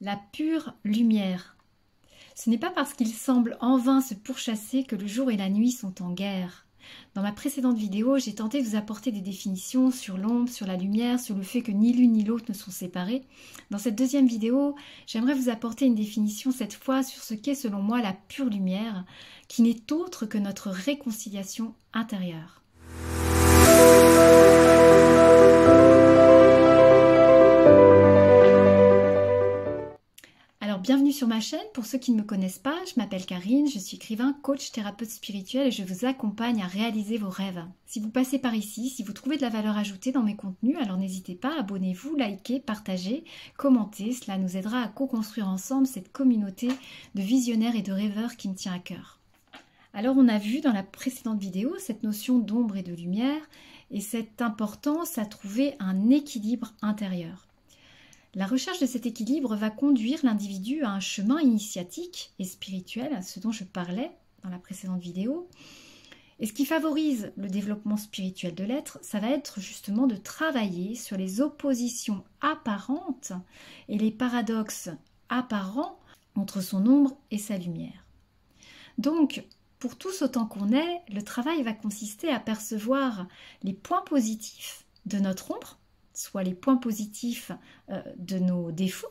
La pure lumière. Ce n'est pas parce qu'il semble en vain se pourchasser que le jour et la nuit sont en guerre. Dans ma précédente vidéo, j'ai tenté de vous apporter des définitions sur l'ombre, sur la lumière, sur le fait que ni l'une ni l'autre ne sont séparées. Dans cette deuxième vidéo, j'aimerais vous apporter une définition cette fois sur ce qu'est selon moi la pure lumière, qui n'est autre que notre réconciliation intérieure. Alors bienvenue sur ma chaîne, pour ceux qui ne me connaissent pas, je m'appelle Karine, je suis écrivain, coach, thérapeute spirituel et je vous accompagne à réaliser vos rêves. Si vous passez par ici, si vous trouvez de la valeur ajoutée dans mes contenus, alors n'hésitez pas, abonnez-vous, likez, partagez, commentez, cela nous aidera à co-construire ensemble cette communauté de visionnaires et de rêveurs qui me tient à cœur. Alors on a vu dans la précédente vidéo cette notion d'ombre et de lumière et cette importance à trouver un équilibre intérieur. La recherche de cet équilibre va conduire l'individu à un chemin initiatique et spirituel, ce dont je parlais dans la précédente vidéo. Et ce qui favorise le développement spirituel de l'être, ça va être justement de travailler sur les oppositions apparentes et les paradoxes apparents entre son ombre et sa lumière. Donc, pour tous autant qu'on est, le travail va consister à percevoir les points positifs de notre ombre, soit les points positifs de nos défauts,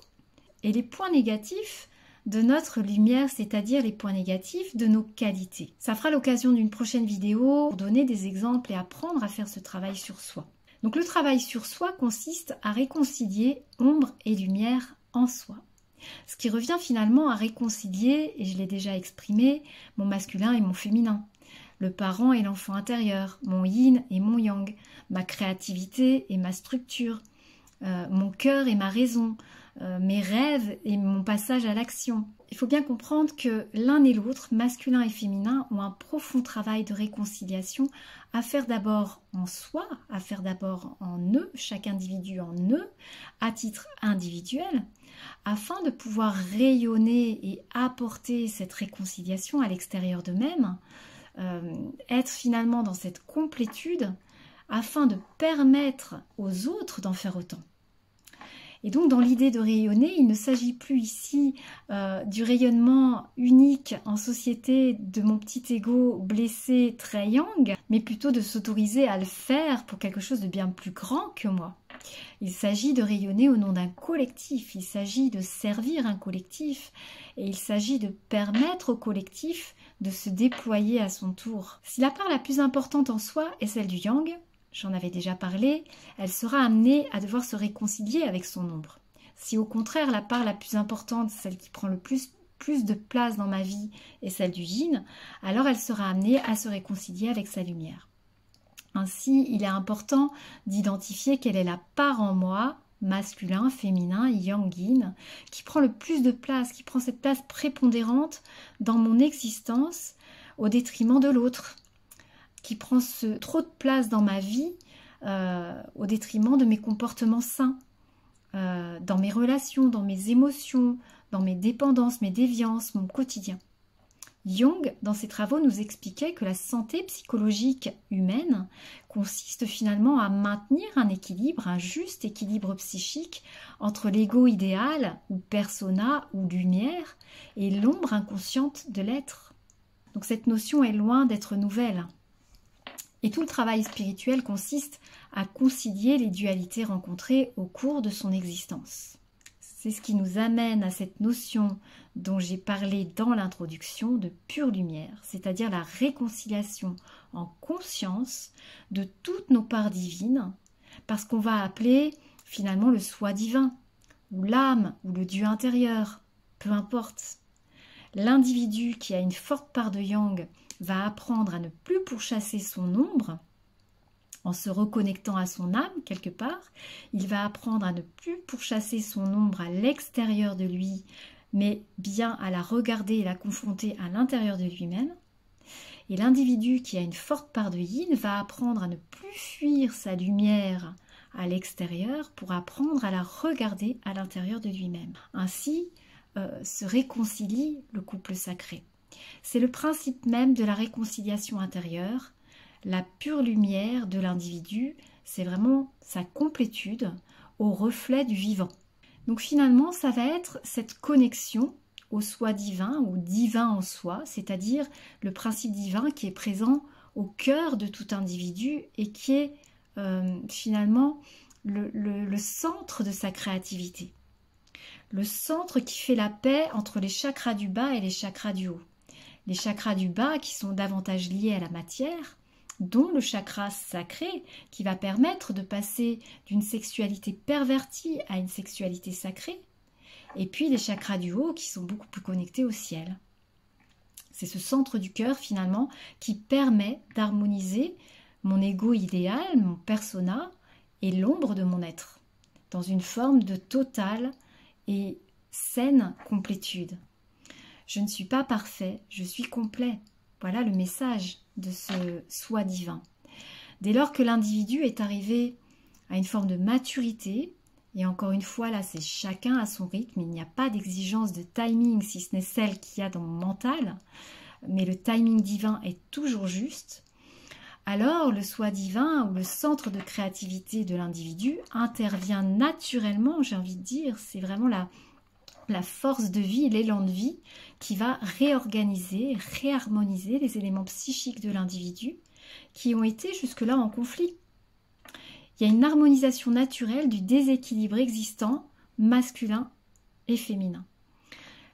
et les points négatifs de notre lumière, c'est-à-dire les points négatifs de nos qualités. Ça fera l'occasion d'une prochaine vidéo pour donner des exemples et apprendre à faire ce travail sur soi. Donc le travail sur soi consiste à réconcilier ombre et lumière en soi. Ce qui revient finalement à réconcilier, et je l'ai déjà exprimé, mon masculin et mon féminin. Le parent et l'enfant intérieur, mon yin et mon yang, ma créativité et ma structure, mon cœur et ma raison, mes rêves et mon passage à l'action. Il faut bien comprendre que l'un et l'autre, masculin et féminin, ont un profond travail de réconciliation à faire d'abord en soi, à faire d'abord en eux, chaque individu en eux, à titre individuel, afin de pouvoir rayonner et apporter cette réconciliation à l'extérieur d'eux-mêmes, être finalement dans cette complétude afin de permettre aux autres d'en faire autant. Et donc dans l'idée de rayonner, il ne s'agit plus ici du rayonnement unique en société de mon petit ego blessé très yang, mais plutôt de s'autoriser à le faire pour quelque chose de bien plus grand que moi. Il s'agit de rayonner au nom d'un collectif, il s'agit de servir un collectif et il s'agit de permettre au collectif de se déployer à son tour. Si la part la plus importante en soi est celle du yang, j'en avais déjà parlé, elle sera amenée à devoir se réconcilier avec son ombre. Si au contraire la part la plus importante, celle qui prend le plus de place dans ma vie, est celle du yin, alors elle sera amenée à se réconcilier avec sa lumière. Ainsi, il est important d'identifier quelle est la part en moi, masculin, féminin, yang-yin, qui prend le plus de place, qui prend cette place prépondérante dans mon existence au détriment de l'autre, qui prend trop de place dans ma vie au détriment de mes comportements sains, dans mes relations, dans mes émotions, dans mes dépendances, mes déviances, mon quotidien. Jung, dans ses travaux, nous expliquait que la santé psychologique humaine consiste finalement à maintenir un équilibre, un juste équilibre psychique entre l'ego idéal, ou persona, ou lumière, et l'ombre inconsciente de l'être. Donc cette notion est loin d'être nouvelle. Et tout le travail spirituel consiste à concilier les dualités rencontrées au cours de son existence. C'est ce qui nous amène à cette notion dont j'ai parlé dans l'introduction de pure lumière, c'est-à-dire la réconciliation en conscience de toutes nos parts divines, parce qu'on va appeler finalement le soi divin, ou l'âme, ou le Dieu intérieur, peu importe. L'individu qui a une forte part de yang va apprendre à ne plus pourchasser son ombre, en se reconnectant à son âme quelque part, il va apprendre à ne plus pourchasser son ombre à l'extérieur de lui, mais bien à la regarder et la confronter à l'intérieur de lui-même. Et l'individu qui a une forte part de yin va apprendre à ne plus fuir sa lumière à l'extérieur pour apprendre à la regarder à l'intérieur de lui-même. Ainsi se réconcilie le couple sacré. C'est le principe même de la réconciliation intérieure. La pure lumière de l'individu, c'est vraiment sa complétude au reflet du vivant. Donc finalement, ça va être cette connexion au soi divin ou divin en soi, c'est-à-dire le principe divin qui est présent au cœur de tout individu et qui est finalement le centre de sa créativité. Le centre qui fait la paix entre les chakras du bas et les chakras du haut. Les chakras du bas qui sont davantage liés à la matière, dont le chakra sacré qui va permettre de passer d'une sexualité pervertie à une sexualité sacrée, et puis les chakras du haut qui sont beaucoup plus connectés au ciel. C'est ce centre du cœur finalement qui permet d'harmoniser mon ego idéal, mon persona et l'ombre de mon être, dans une forme de totale et saine complétude. Je ne suis pas parfait, je suis complet. Voilà le message de ce soi divin. Dès lors que l'individu est arrivé à une forme de maturité, et encore une fois là c'est chacun à son rythme, il n'y a pas d'exigence de timing si ce n'est celle qu'il y a dans mon mental, mais le timing divin est toujours juste, alors le soi divin ou le centre de créativité de l'individu intervient naturellement, j'ai envie de dire, c'est vraiment la force de vie, l'élan de vie qui va réorganiser, réharmoniser les éléments psychiques de l'individu qui ont été jusque-là en conflit. Il y a une harmonisation naturelle du déséquilibre existant, masculin et féminin.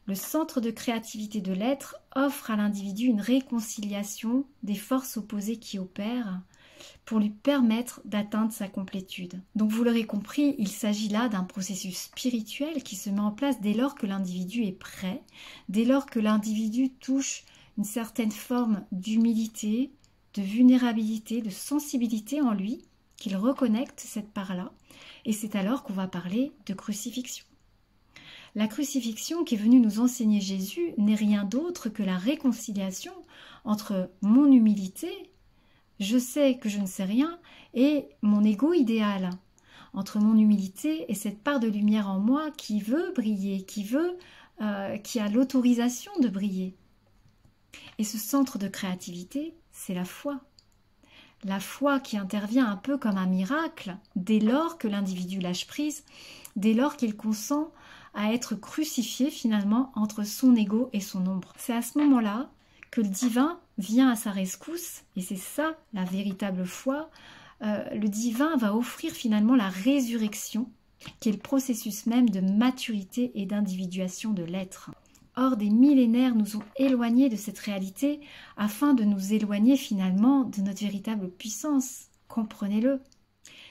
Le centre de créativité de l'être offre à l'individu une réconciliation des forces opposées qui opèrent pour lui permettre d'atteindre sa complétude. Donc vous l'aurez compris, il s'agit là d'un processus spirituel qui se met en place dès lors que l'individu est prêt, dès lors que l'individu touche une certaine forme d'humilité, de vulnérabilité, de sensibilité en lui, qu'il reconnecte cette part-là, et c'est alors qu'on va parler de crucifixion. La crucifixion qui est venue nous enseigner Jésus n'est rien d'autre que la réconciliation entre mon humilité, je sais que je ne sais rien, et mon ego idéal, entre mon humilité et cette part de lumière en moi qui veut briller, qui a l'autorisation de briller. Et ce centre de créativité, c'est la foi. La foi qui intervient un peu comme un miracle dès lors que l'individu lâche prise, dès lors qu'il consent à être crucifié finalement entre son ego et son ombre. C'est à ce moment-là que le divin vient à sa rescousse, et c'est ça la véritable foi. Le divin va offrir finalement la résurrection, qui est le processus même de maturité et d'individuation de l'être. Or, des millénaires nous ont éloignés de cette réalité afin de nous éloigner finalement de notre véritable puissance. Comprenez-le.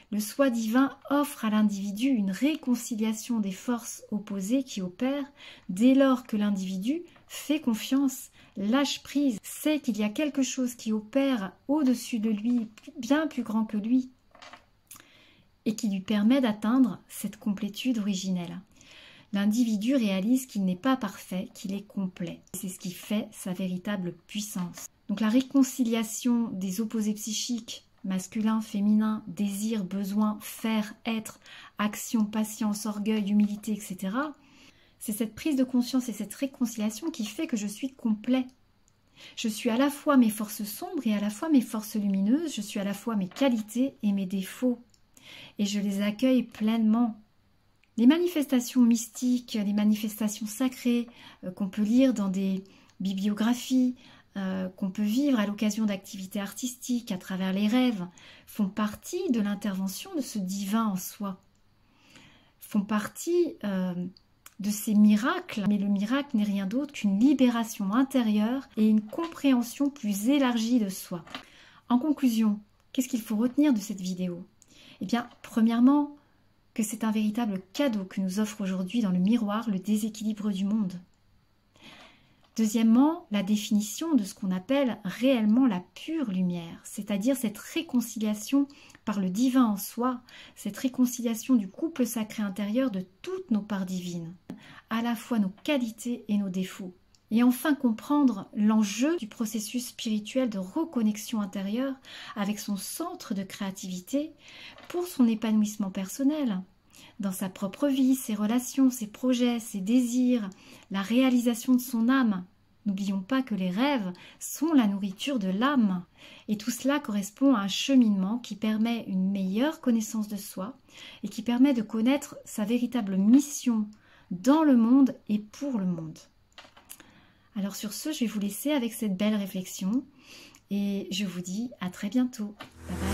Le soi divin offre à l'individu une réconciliation des forces opposées qui opèrent dès lors que l'individu fait confiance, lâche prise, sait qu'il y a quelque chose qui opère au-dessus de lui, bien plus grand que lui, et qui lui permet d'atteindre cette complétude originelle. L'individu réalise qu'il n'est pas parfait, qu'il est complet. C'est ce qui fait sa véritable puissance. Donc la réconciliation des opposés psychiques, masculin, féminin, désir, besoin, faire, être, action, patience, orgueil, humilité, etc. C'est cette prise de conscience et cette réconciliation qui fait que je suis complet. Je suis à la fois mes forces sombres et à la fois mes forces lumineuses, je suis à la fois mes qualités et mes défauts. Et je les accueille pleinement. Les manifestations mystiques, les manifestations sacrées qu'on peut lire dans des bibliographies, qu'on peut vivre à l'occasion d'activités artistiques, à travers les rêves, font partie de l'intervention de ce divin en soi, font partie de ces miracles, mais le miracle n'est rien d'autre qu'une libération intérieure et une compréhension plus élargie de soi. En conclusion, qu'est-ce qu'il faut retenir de cette vidéo? Eh bien, premièrement, que c'est un véritable cadeau que nous offre aujourd'hui dans le miroir le déséquilibre du monde. Deuxièmement, la définition de ce qu'on appelle réellement la pure lumière, c'est-à-dire cette réconciliation par le divin en soi, cette réconciliation du couple sacré intérieur de toutes nos parts divines, à la fois nos qualités et nos défauts. Et enfin comprendre l'enjeu du processus spirituel de reconnexion intérieure avec son centre de créativité pour son épanouissement personnel, dans sa propre vie, ses relations, ses projets, ses désirs, la réalisation de son âme, N'oublions pas que les rêves sont la nourriture de l'âme. Et tout cela correspond à un cheminement qui permet une meilleure connaissance de soi et qui permet de connaître sa véritable mission dans le monde et pour le monde. Alors sur ce, je vais vous laisser avec cette belle réflexion et je vous dis à très bientôt. Bye bye.